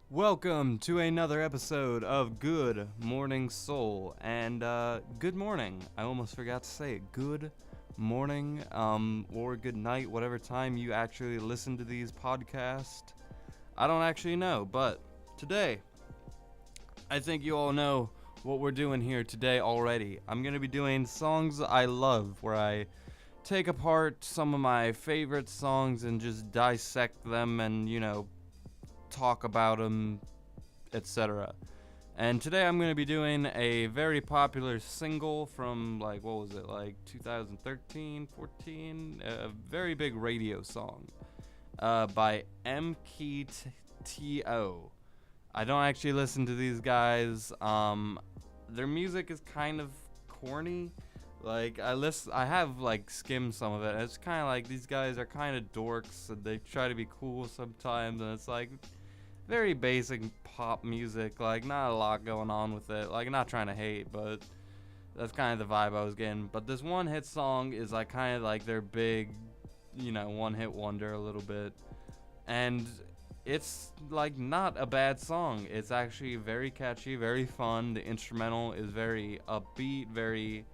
Welcome to another episode of Good Morning Soul. And good morning. I almost forgot to say it. Good morning, or good night, whatever time you actually listen to these podcasts. I don't actually know, but today, I think you all know what we're doing here today already. I'm going to be doing songs I love, where I take apart some of my favorite songs and just dissect them and, talk about them, etc. And today I'm going to be doing a very popular single from, what was it, 2013, 14? A very big radio song by MKTO. I don't actually listen to these guys. Their music is kind of corny. I have skimmed some of it. And it's kind of like these guys are kind of dorks and they try to be cool sometimes, and it's like very basic pop music, not a lot going on with it. Not trying to hate, but that's kind of the vibe I was getting. But this one hit song is kind of like their big, one hit wonder a little bit. And it's not a bad song. It's actually very catchy, very fun. The instrumental is very upbeat, very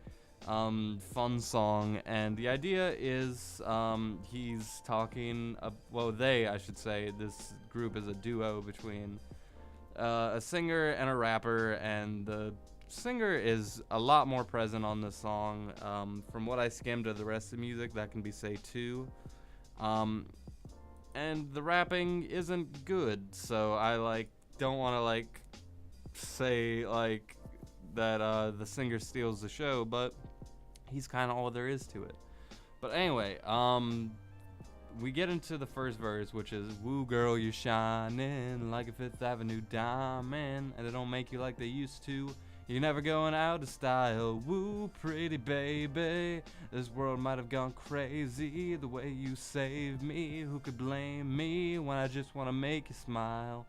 fun song, and the idea is he's talking, I should say, this group is a duo between a singer and a rapper, and the singer is a lot more present on the song. From what I skimmed of the rest of the music, that can be say too. And the rapping isn't good, so I don't want to say that the singer steals the show, but he's kind of all there is to it. But anyway, we get into the first verse, which is, "Woo girl, you're shining like a Fifth Avenue diamond, and they don't make you like they used to. You're never going out of style. Woo, pretty baby. This world might have gone crazy the way you saved me. Who could blame me when I just want to make you smile?"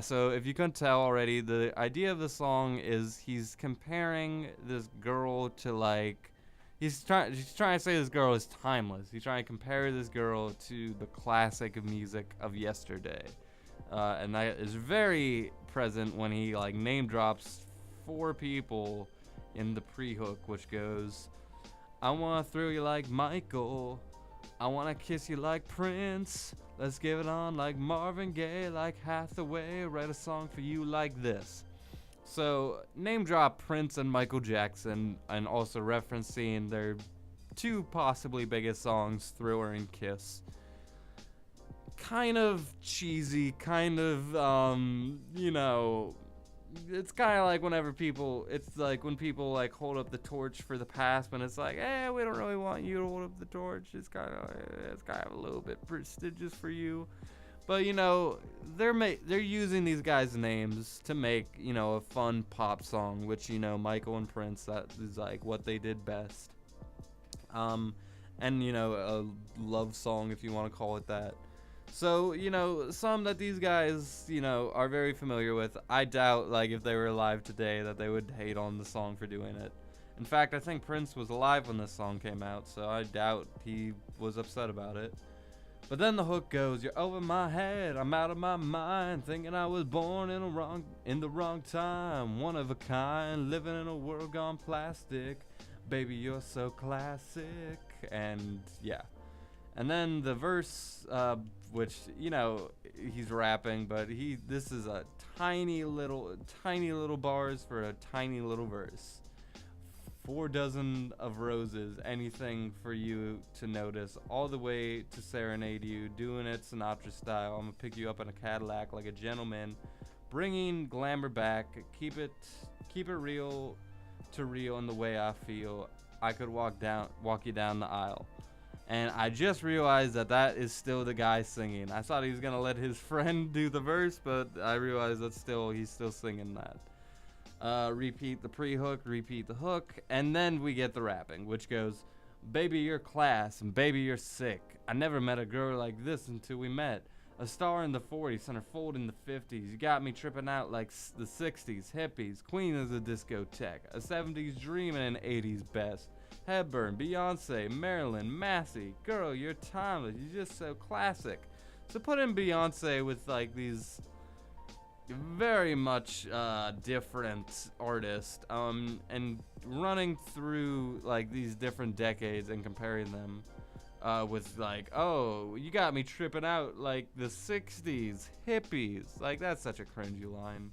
So if you couldn't tell already, the idea of the song is he's comparing this girl to he's trying to say this girl is timeless. He's trying to compare this girl to the classic of music of yesterday. And that is very present when he name drops 4 people in the pre-hook, which goes, "I wanna thrill you like Michael. I wanna kiss you like Prince. Let's give it on like Marvin Gaye, like Hathaway. Write a song for you like this." So, name drop Prince and Michael Jackson, and also referencing their 2 possibly biggest songs, Thriller and Kiss. Kind of cheesy, kind of, it's kind of like whenever people, it's like when people hold up the torch for the past, when it's we don't really want you to hold up the torch. It's kind of a little bit prestigious for you. But they're using these guys' names to make a fun pop song, which Michael and Prince, that is what they did best. And a love song, if you want to call it that. So, some that these guys, are very familiar with. I doubt, if they were alive today, that they would hate on the song for doing it. In fact, I think Prince was alive when this song came out, so I doubt he was upset about it. But then the hook goes, "You're over my head, I'm out of my mind, thinking I was born in the wrong time, one of a kind, living in a world gone plastic, baby you're so classic." And yeah. And then the verse, which, he's rapping, but this is a tiny little bars for a tiny little verse. 4 dozen of roses, anything for you to notice, all the way to serenade you, doing it Sinatra style. I'm gonna pick you up in a Cadillac like a gentleman, bringing glamour back, keep it real to real in the way I feel. I could walk you down the aisle. And I just realized that is still the guy singing. I thought he was gonna let his friend do the verse, but I realized he's still singing that. Repeat the pre-hook, repeat the hook, and then we get the rapping, which goes, "Baby, you're class, and baby, you're sick. I never met a girl like this until we met. A star in the 40s, centerfold in the 50s. You got me tripping out like the 60s, hippies, queen of the discotheque. A 70s dream and an 80s best. Hepburn, Beyonce, Marilyn, Massey. Girl, you're timeless. You're just so classic. So put in Beyonce with like these very much different artists, and running through like these different decades and comparing them with like, oh, you got me tripping out like the 60s hippies. Like, that's such a cringy line.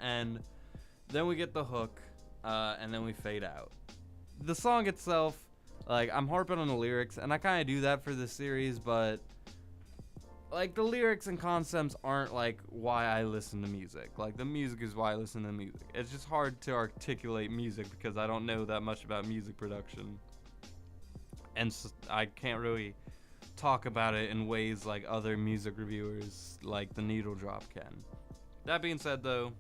And then we get the hook, and then we fade out. The song itself, like, I'm harping on the lyrics, and I kind of do that for this series, but like, the lyrics and concepts aren't like why I listen to music. Like, the music is why I listen to music. It's just hard to articulate music because I don't know that much about music production, and I can't really talk about it in ways like other music reviewers like the Needle Drop can. That being said, though,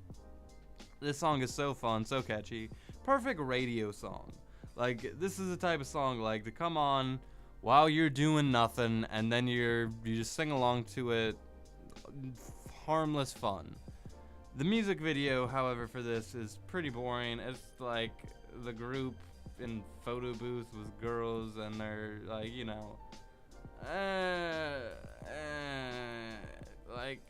this song is so fun, so catchy. Perfect radio song. Like, this is the type of song like to come on while you're doing nothing, and then you just sing along to it. Harmless fun. The music video, however, for this is pretty boring. It's like the group in photo booth with girls, and they're like, you know, like,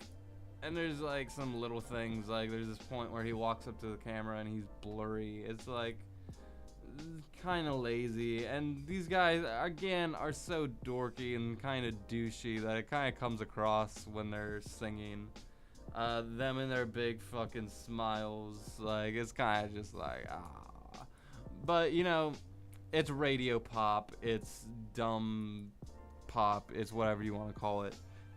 and there's like some little things, like there's this point where he walks up to the camera and he's blurry. It's like kind of lazy, and these guys again are so dorky and kind of douchey that it kind of comes across when they're singing. Them and their big fucking smiles, like, it's kind of just like, ah. But, you know, it's radio pop, it's dumb pop, it's whatever you want to call it.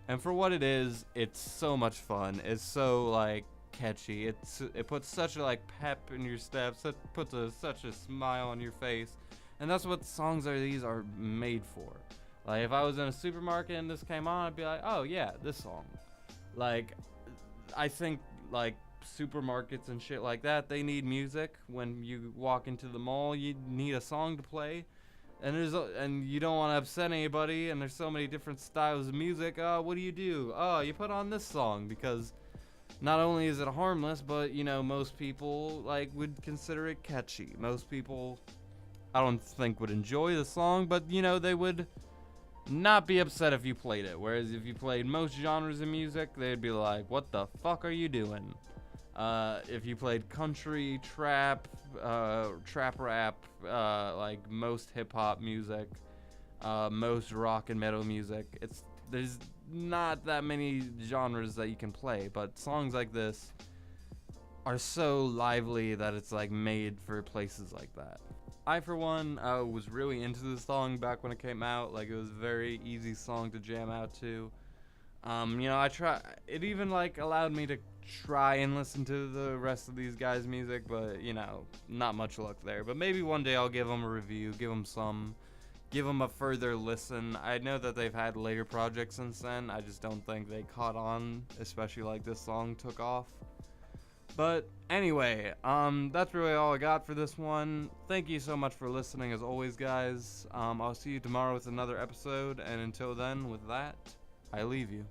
And for what it is, it's so much fun. It's so, like, catchy. It puts such a, like, pep in your steps. It puts such a smile on your face. And that's what songs these are made for. Like, if I was in a supermarket and this came on, I'd be like, oh, yeah, this song. Like, I think, like, supermarkets and shit like that, they need music. When you walk into the mall, you need a song to play. And you don't want to upset anybody, and there's so many different styles of music. What do? Oh, you put on this song because not only is it harmless, but, you know, most people, like, would consider it catchy. Most people, I don't think, would enjoy the song, but, you know, they would not be upset if you played it. Whereas if you played most genres of music, they'd be like, what the fuck are you doing? If you played country, trap rap, like most hip-hop music, most rock and metal music, there's not that many genres that you can play, but songs like this are so lively that it's like made for places like that. I, for one, was really into this song back when it came out. Like, it was a very easy song to jam out to. You know, it even, like, allowed me to try and listen to the rest of these guys' music, but, you know, not much luck there. But maybe one day I'll give them a review, give them a further listen. I know that they've had later projects since then. I just don't think they caught on, especially like this song took off. But anyway, that's really all I got for this one. Thank you so much for listening as always, guys. I'll see you tomorrow with another episode, and until then, with that, I leave you.